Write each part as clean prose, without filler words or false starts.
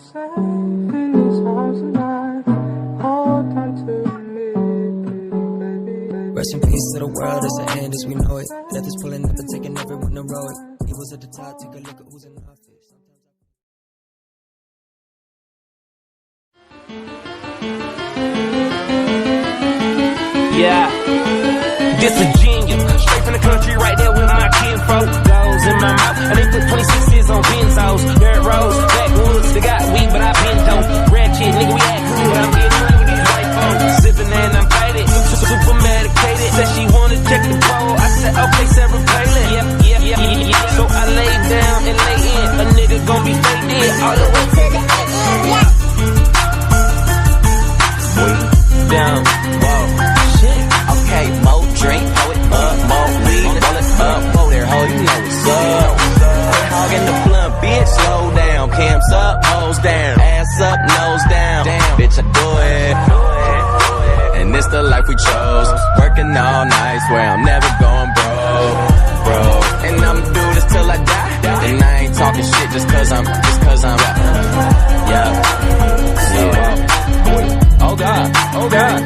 Rest in peace to the world as it ends as we know it. Death is pulling up and taking everyone to row it. He was at the top, take a look at who's in office. Yeah, this a genius. Straight from the country, right there with my kinfolk. Goes in my mouth, and they put 26s on benzos. Dirt roads, backwoods, they got weed, but I been dope. Ratchet, nigga, we act cool, but I'm getting money with these white folks. Sipping and I'm faded, super medicated. Said she wanna check the bowl. I said, okay, Sarah Palin. Yeah. So I lay down and lay in. A nigga gon' be faded all the way to the end. Down, whoa, shit. Okay, more drink, throw it up, more weed, roll it up, whoa there, ho, you know what's up. Hogging the blunt, bitch, slow down, cams up, hoes down, ass up, nose down. Damn, bitch, I do it. And this the life we chose, working all night, swear I'm never going broke. And I'ma do this till I die. And I ain't talking shit just cause I'm yeah. Oh God.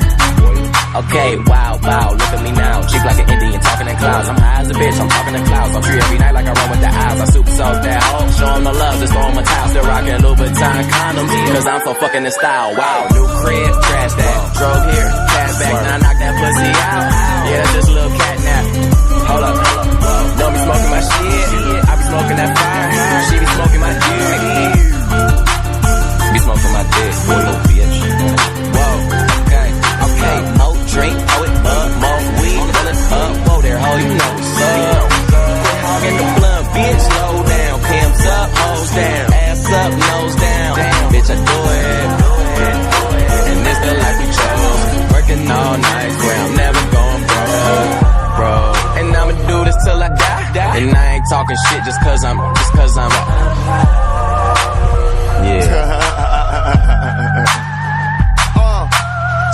Okay, wow, look at me now. Cheap like an Indian, talking in clouds. I'm high as a bitch, I'm talking in clouds. I'm tree every night like I run with the eyes. I super soak that hoe. Show them the love, just throw them a towel. Still rocking Louboutin condoms, cause I'm so fucking in style. Wow, new crib, trash that. Drove here, cash back, now I knock that pussy out. Yeah, that's just a little cat nap. Hold up. Don't be smoking my shit. I be smoking that fire. She be smoking my dick. Be smoking my dick, boy, little bitch. Whoa, okay, more drink, throw it up, more weed, roll it up, whoa there, ho, you know what's up. Quit hogging the blunt, bitch, slow down, cams up, hoes down, ass up, nose down. Damn, bitch, I do it. And this the life we chose, working all night, where I'm never going broke. And I'ma do this till I die. And I ain't talking shit just cause I'm yeah.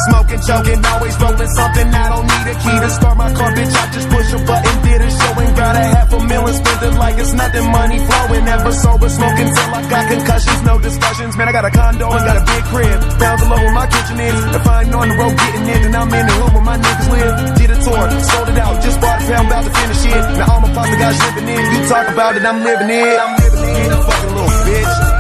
Smoking, choking, always rolling something. I don't need a key to start my car, bitch. I just push a button, did a show and got $500,000 spent it like it's nothing. Money flowing, never sober, smoking till I got concussions. No discussions, man. I got a condo and got a big crib. Pounds below where my kitchen is. If I ain't on the road getting it, then I'm in the hood where my niggas live. Did a tour, sold it out, just bought a pound, about to finish it. Now all my pasta guys living in. You talk about it, I'm living it. A fucking little bitch.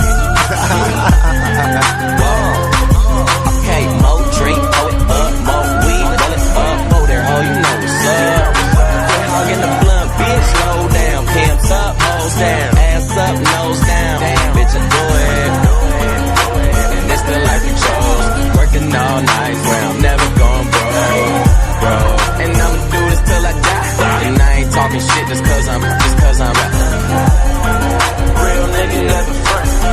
Okay, more drink, throw it up, more weed, roll it up, whoa there, ho, you know what's up. Quit hogging the blunt, bitch, slow down, cams up, hoes down, ass up, nose down. Damn, bitch, I do it. And this the life we chose, working all night, where I'm never going broke. And I'ma do this till I die. And I ain't talking shit just cause I'm real nigga never front.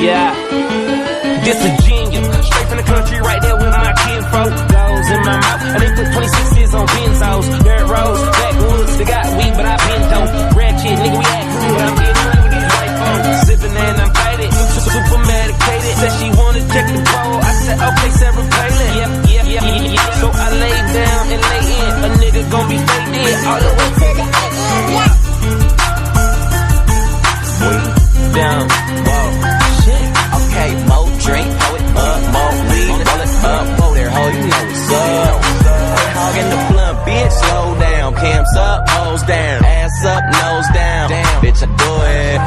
Yeah, this a genius. Straight from the country, right there with my kinfolk. Goes in my mouth, and they put 26s on benzos. Dirt roads, backwoods, they got weed, but I been dope. Ratchet, nigga, we act cool, but I'm getting money with these white folks. Sipping and I'm faded, super medicated. Said she wanna check the bowl, I said okay, Sarah Palin. Yeah. So I lay down and lay in. A nigga gon' be faded all the way to the end. Down, whoa, shit. Okay, more drink, hold it up, more weed, roll it up, whoa there, ho, you know what's up. Hogging the blunt, bitch, slow down, cams up, hoes down, ass up, nose down, damn, bitch, I do it.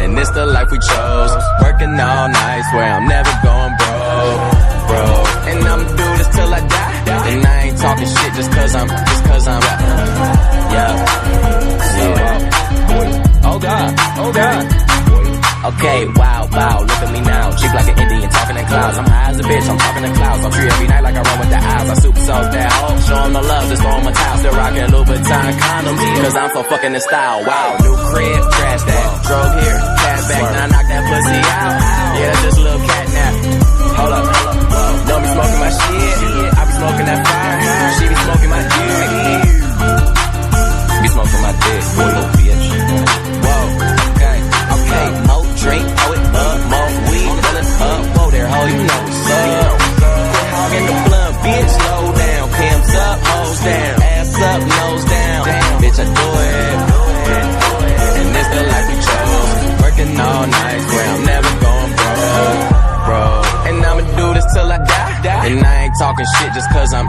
And it's the life we chose, working all night, swear I'm never going broke, bro. And I'ma do this till I die, and I ain't talking shit just cause I'm, yeah. Oh God. Okay, wow, look at me now. Cheap like an Indian, talking in clouds. I'm high as a bitch, I'm talking in clouds. I'm free every night like I run with the eyes. I super soak that hoe, show them the love, just throw 'em a towel. Still rocking Louboutin condoms, cause I'm so fucking in style. Wow, new crib, trash that. Drove here, cash back, now I knock that pussy out. Yeah, that's just a little cat nap. Hold up, don't be smoking my shit. I be smoking that fire, she be smoking my dick. Be smoking my dick, boy, little bitch. Okay, more drink, hold it up, more weed, roll it up, whoa there, ho, you know what's up. Quit hogging the blunt, bitch, slow down, cams up, hoes down, ass up, nose down, bitch, I do it. And this the life we chose, working all night, where I'm never going broke, bro. And I'ma do this till I die, and I ain't talking shit just cause I'm